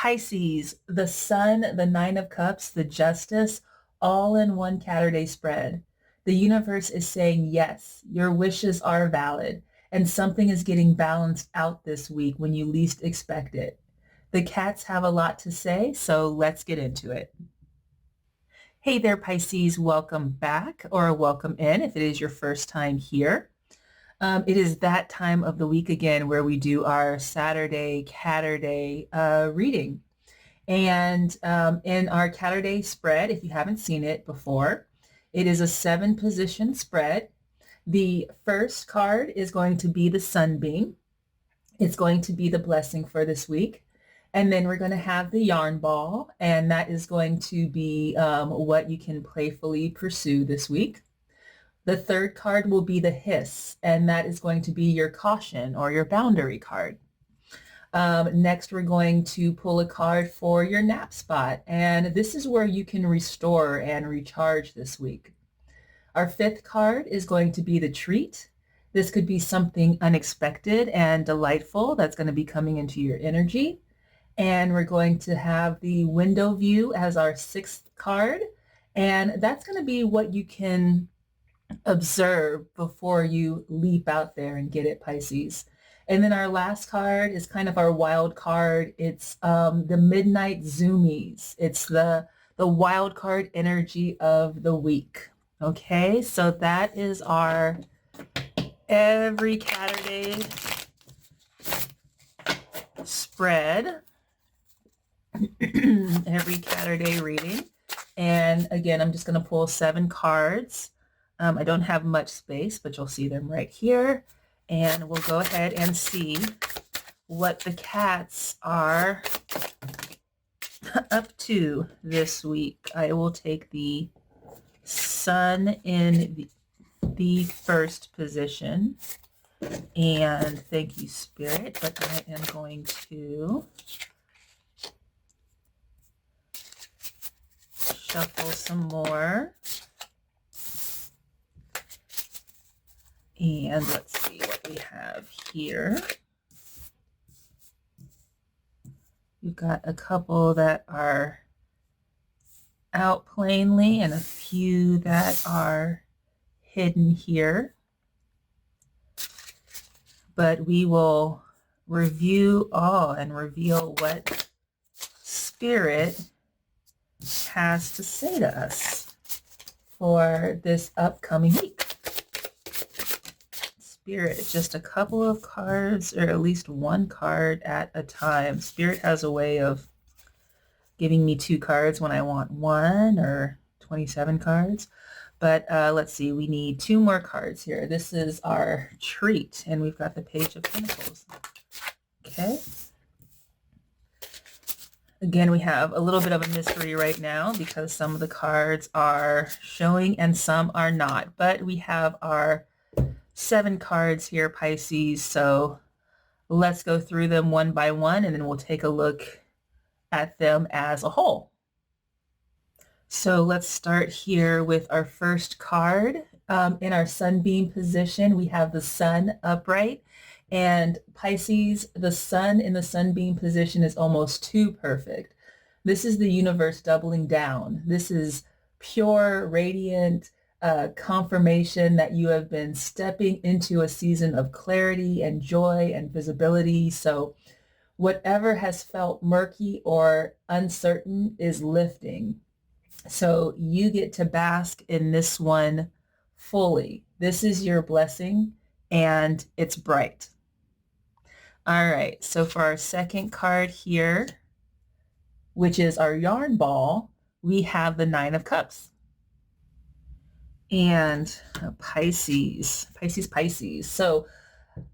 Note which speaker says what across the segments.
Speaker 1: Pisces, the Sun, the Nine of Cups, the Justice, all in one Caturday spread. The universe is saying, yes, your wishes are valid, and something is getting balanced out this week when you least expect it. The cats have a lot to say, so let's get into it. Hey there, Pisces. Welcome back or welcome in if it is your first time here. It is that time of the week again where we do our Saturday Caturday reading. And in our Caturday spread, if you haven't seen it before, it is a 7-position spread. The first card is going to be the Sunbeam. It's going to be the blessing for this week. And then we're going to have the yarn ball, and that is going to be what you can playfully pursue this week. The third card will be the hiss, and that is going to be your caution or your boundary card. Next, we're going to pull a card for your nap spot, and this is where you can restore and recharge this week. Our fifth card is going to be the treat. This could be something unexpected and delightful that's going to be coming into your energy. And we're going to have the window view as our sixth card. And that's going to be what you can observe before you leap out there and get it, Pisces. And then our last card is kind of our wild card. It's the Midnight Zoomies. It's the wild card energy of the week. Okay, so that is our every Saturday spread. Every Saturday reading. And again, I'm just going to pull 7 cards. I don't have much space, but you'll see them right here. And we'll go ahead and see what the cats are up to this week. I will take the Sun in the first position. And thank you, Spirit, but I am going to shuffle some more. And let's see what we have here. We've got a couple that are out plainly and a few that are hidden here. But we will review all and reveal what Spirit has to say to us for this upcoming week. Spirit, just a couple of cards or at least one card at a time. Spirit has a way of giving me 2 cards when I want 1 or 27 cards. But let's see, we need 2 more cards here. This is our treat, and we've got the Page of Pentacles. Okay. Again, we have a little bit of a mystery right now because some of the cards are showing and some are not. But we have our 7 cards here, Pisces. So let's go through them one by one, and then we'll take a look at them as a whole. So let's start here with our first card. In our Sunbeam position, we have the Sun upright. And Pisces, the Sun in the Sunbeam position is almost too perfect. This is the universe doubling down. This is pure, radiant confirmation that you have been stepping into a season of clarity and joy and visibility. So whatever has felt murky or uncertain is lifting. So you get to bask in this one fully. This is your blessing, and it's bright. All right, so for our second card here, which is our yarn ball, we have the 9 of Cups. And Pisces. So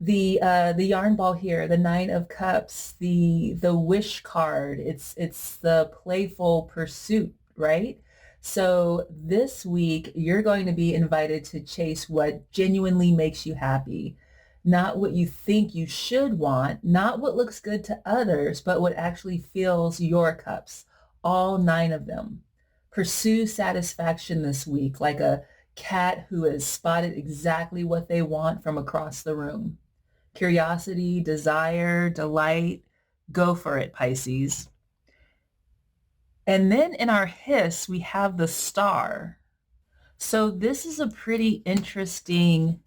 Speaker 1: the yarn ball here, the 9 of Cups, the wish card, it's the playful pursuit, right? So this week, you're going to be invited to chase what genuinely makes you happy. Not what you think you should want, not what looks good to others, but what actually fills your cups, all 9 of them. Pursue satisfaction this week like a cat who has spotted exactly what they want from across the room. Curiosity, desire, delight, go for it, Pisces. And then in our hiss, we have the star. So this is a pretty interesting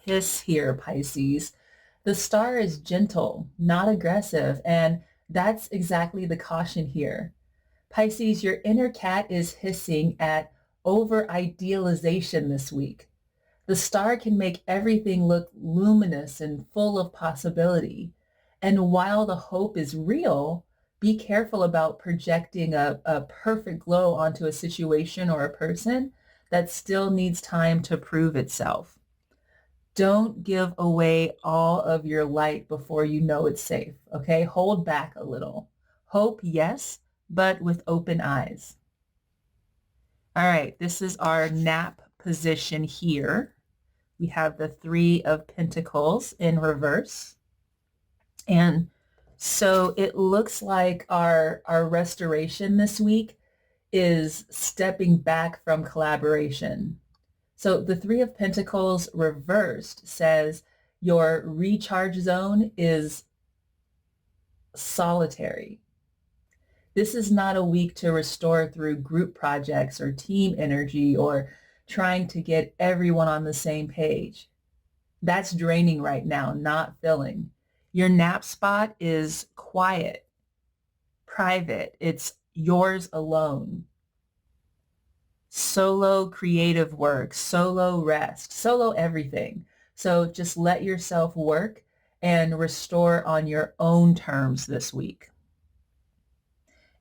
Speaker 1: hiss here, Pisces. The star is gentle, not aggressive, and that's exactly the caution here. Pisces, your inner cat is hissing at over idealization this week. The star can make everything look luminous and full of possibility. And while the hope is real, be careful about projecting a perfect glow onto a situation or a person that still needs time to prove itself. Don't give away all of your light before you know it's safe, okay? Hold back a little. Hope, yes, but with open eyes. All right, this is our nap position here. We have the Three of Pentacles in reverse. And so it looks like our restoration this week is stepping back from collaboration. So the Three of Pentacles reversed says your recharge zone is solitary. This is not a week to restore through group projects or team energy or trying to get everyone on the same page. That's draining right now, not filling. Your nap spot is quiet, private. It's yours alone. Solo creative work, solo rest, solo everything. So just let yourself work and restore on your own terms this week.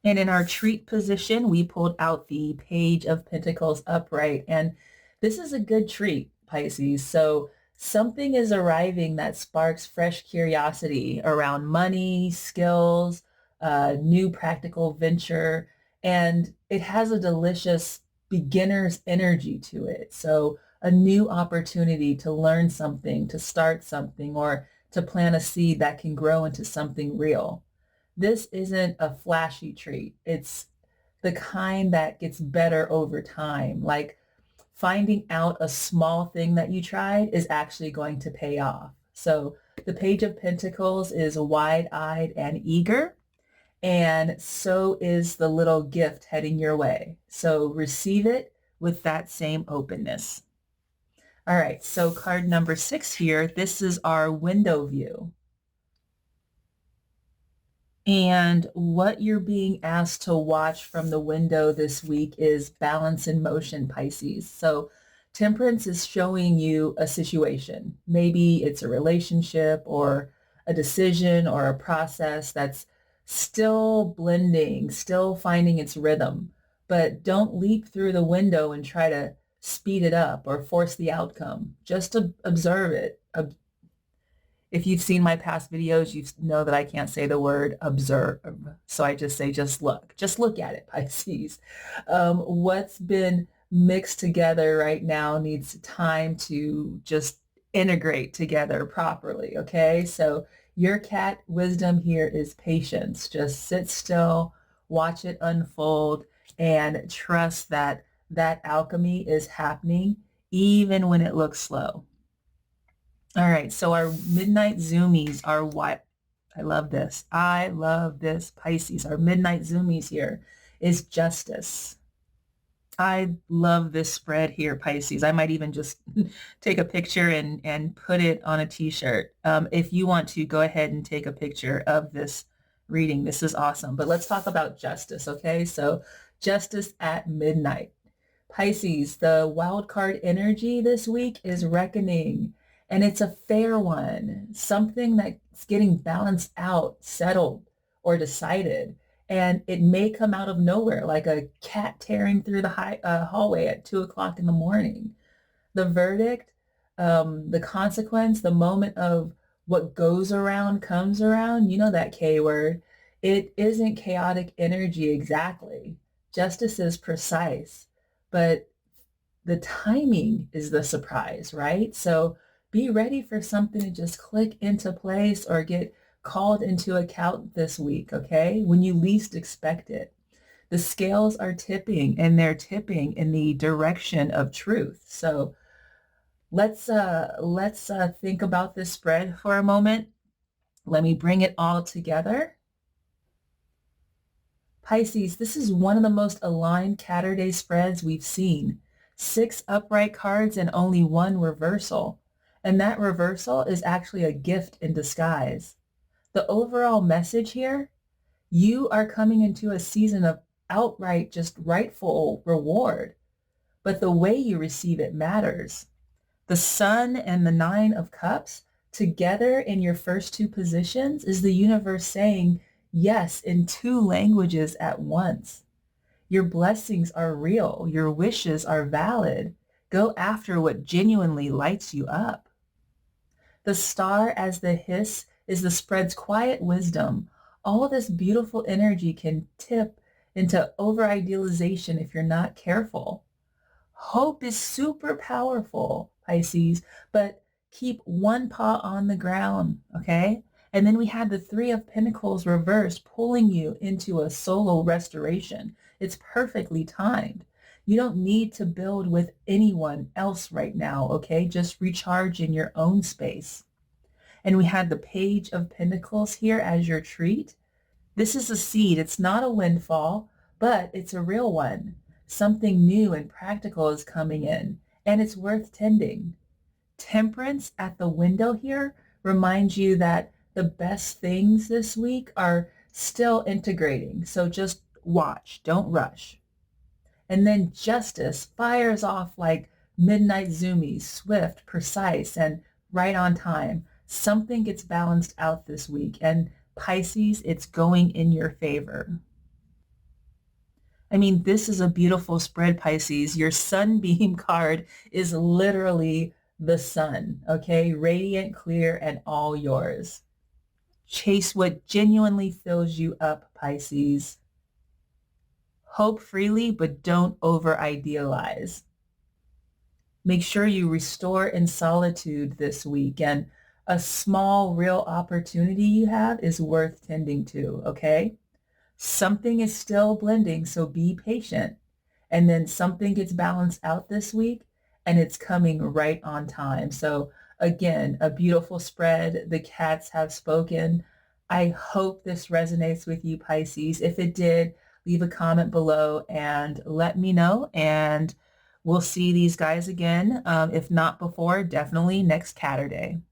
Speaker 1: And in our treat position, we pulled out the Page of Pentacles upright. And this is a good treat, Pisces. So something is arriving that sparks fresh curiosity around money, skills, new practical venture, and it has a delicious beginner's energy to it. So a new opportunity to learn something, to start something, or to plant a seed that can grow into something real. This isn't a flashy treat. It's the kind that gets better over time. Like finding out a small thing that you tried is actually going to pay off. So the Page of Pentacles is wide-eyed and eager, and so is the little gift heading your way. So receive it with that same openness. All right, so card number 6 here, this is our window view. And what you're being asked to watch from the window this week is balance and motion, Pisces. So Temperance is showing you a situation. Maybe it's a relationship or a decision or a process that's still blending, still finding its rhythm. But don't leap through the window and try to speed it up or force the outcome. Just observe it. If you've seen my past videos, you know that I can't say the word observe. So I just say, just look. Just look at it, Pisces. What's been mixed together right now needs time to just integrate together properly, okay? So your cat wisdom here is patience. Just sit still, watch it unfold, and trust that that alchemy is happening even when it looks slow. All right, so our midnight zoomies are what? I love this. I love this, Pisces. Our midnight zoomies here is justice. I love this spread here, Pisces. I might even just take a picture and put it on a t-shirt. If you want to, go ahead and take a picture of this reading. This is awesome. But let's talk about justice, okay? So justice at midnight. Pisces, the wild card energy this week is reckoning, and it's a fair one, something that's getting balanced out, settled, or decided. And it may come out of nowhere, like a cat tearing through the hallway at 2 o'clock in the morning. The verdict, the consequence, the moment of what goes around comes around, you know that K word. It isn't chaotic energy exactly. Justice is precise, but the timing is the surprise, right? So be ready for something to just click into place or get called into account this week, okay? When you least expect it. The scales are tipping, and they're tipping in the direction of truth. So let's think about this spread for a moment. Let me bring it all together. Pisces, this is one of the most aligned Caturday spreads we've seen. 6 upright cards and only 1 reversal. And that reversal is actually a gift in disguise. The overall message here, you are coming into a season of outright just rightful reward, but the way you receive it matters. The Sun and the Nine of Cups together in your first 2 positions is the universe saying yes in 2 languages at once. Your blessings are real. Your wishes are valid. Go after what genuinely lights you up. The star as the hiss is the spread's quiet wisdom. All of this beautiful energy can tip into over-idealization if you're not careful. Hope is super powerful, Pisces, but keep one paw on the ground, okay? And then we had the Three of Pentacles reversed, pulling you into a solo restoration. It's perfectly timed. You don't need to build with anyone else right now, okay? Just recharge in your own space. And we had the Page of Pentacles here as your treat. This is a seed. It's not a windfall, but it's a real one. Something new and practical is coming in, and it's worth tending. Temperance at the window here reminds you that the best things this week are still integrating. So just watch, don't rush. And then Justice fires off like midnight Zoomies, swift, precise, and right on time. Something gets balanced out this week, and Pisces, it's going in your favor. I mean, this is a beautiful spread, Pisces. Your Sunbeam card is literally the sun, okay? Radiant, clear, and all yours. Chase what genuinely fills you up, Pisces. Hope freely, but don't over-idealize. Make sure you restore in solitude this week, and a small, real opportunity you have is worth tending to, okay? Something is still blending, so be patient. And then something gets balanced out this week, and it's coming right on time. So again, a beautiful spread. The cats have spoken. I hope this resonates with you, Pisces. If it did, leave a comment below and let me know. And we'll see these guys again. If not before, definitely next Caturday.